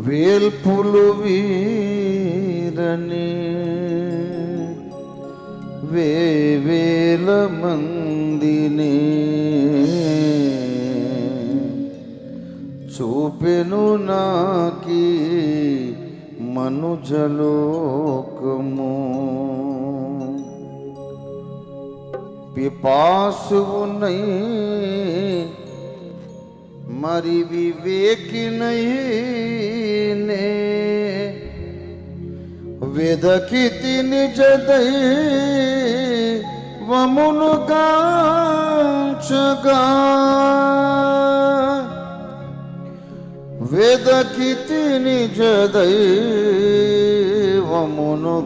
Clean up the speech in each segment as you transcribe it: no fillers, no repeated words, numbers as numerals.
వేల్పులు వీరని వేవేల మందిని చూపెను నాకి మనుజలోకము. పిపాసువునై మరి వివేకినై నే వెదకితి నిజ దైవమును గాంచగా వెదకితి నిజ దైవమును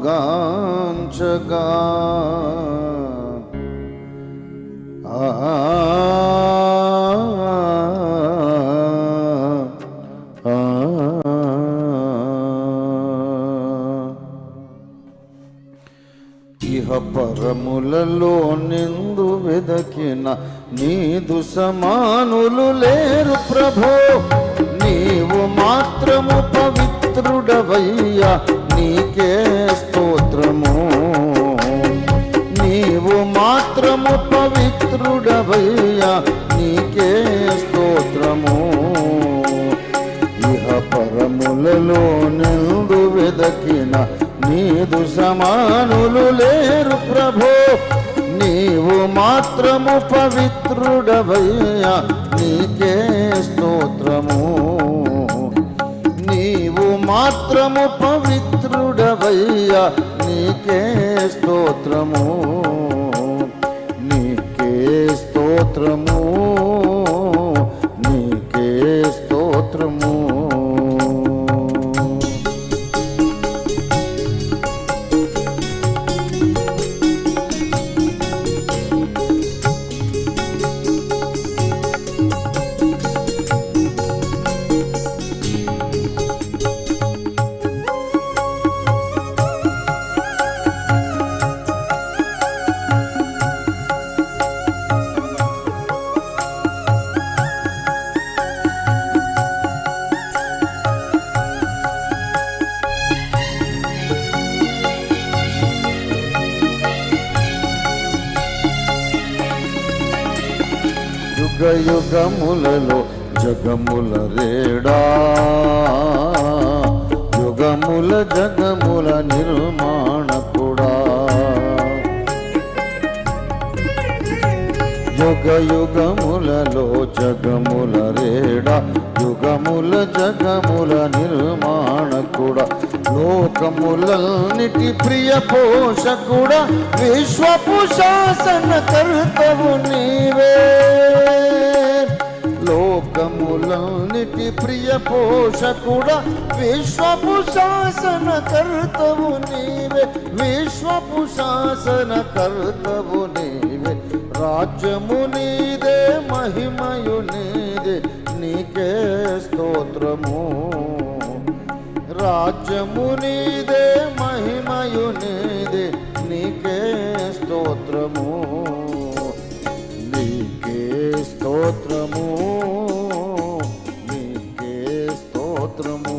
గాంచగా ఇహ పరములలో నిందు వెదకిన నీదు సమానులు లేరు ప్రభో. నీవు మాత్రము పవిత్రుడవయ్యా, నీకే స్తోత్రము. నీవు మాత్రము పవిత్రుడవయ్యా, నీకే స్తోత్రము. ఇహ పరములలో నిందు వెదకిన నీదు సమానులు లేరు ప్రభో. నీవు మాత్రము పవిత్రుడవయ్యా, నీకే స్తోత్రము. నీవు మాత్రము పవిత్రుడవయ్యా, నీకే స్తోత్రము. నీకే స్తోత్రము, నీకే స్తోత్రము. యుగములలో జగముల రేడా, యుగముల జగముల నిర్మాణకుడా. యుగములలో జగముల రేడా, యుగముల జగముల నిర్మాణకుడా. లోకములన్నిటి ప్రియ పోషకుడా, విశ్వపు శాసన కర్తవు నీవే. లోకములన్నిటి ప్రియ పోషకుడా, విశ్వపు శాసన కర్తవు నీవే. విశ్వపు శాసన కర్తవు నీవే. రాజ్యము నీదే, మహిమయు నీదే, నీకే స్తోత్రము. రాజ్యము నీదే, మహిమయు నీదే, నీకే స్తోత్రము. నీకే స్తోత్రము, నీకే స్తోత్రము.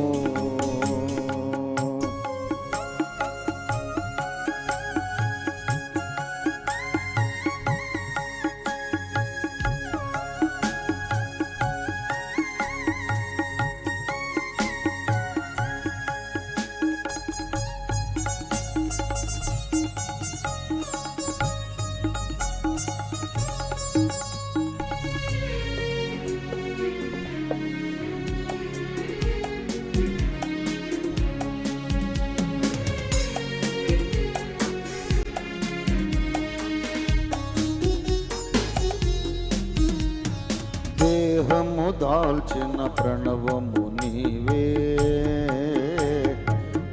దేహము దాల్చిన ప్రణవము నీవే.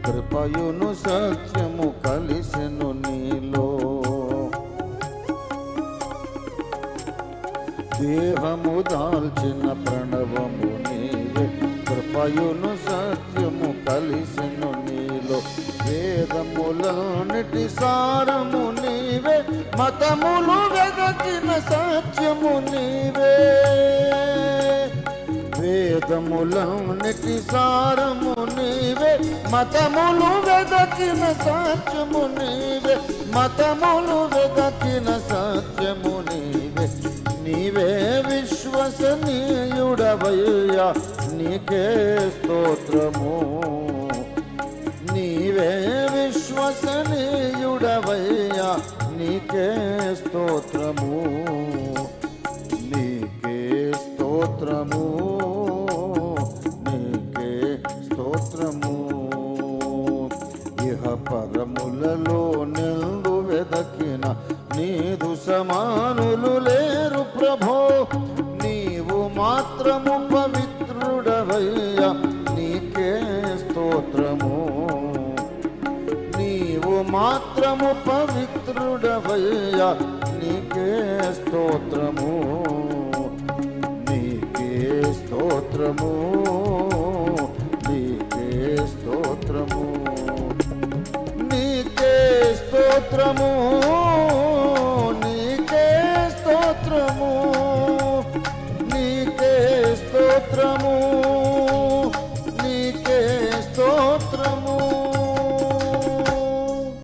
కృపయును సత్యము కలిసెను నీలో. దేహము దాల్చిన ప్రణవము నీవే. కృపయును సత్యము కలిసెను నీలో. వేదములన్నిటి సారము నీవే, మతములు వెదకిన సత్యము నీవే. వేదములన్నిటి సారము నీవే, మతములు వెదకిన సత్యము నీవే, మతములు వెదకిన సత్యము నీవే. నీవే విశ్వసనీయుడవయ్యా, నీకే స్తోత్రము. నీవే విశ్వసనీయుడవయ్యా, నీకే స్తోత్రము. నీకే స్తోత్రము, నీకే స్తోత్రము. ఇహ పరములలో నిండు వెదకిన నీదు సమానులు లేరు ప్రభో. నీవు మాత్రము పవిత్రుడవయ్యా, నీకే స్తోత్రము. నీవు మాత్రము పవిత్రుడవయ్యా, నీకే స్తోత్రము. నీకే స్తోత్రము, నీకే స్తోత్రము, నీకే స్తోత్రము.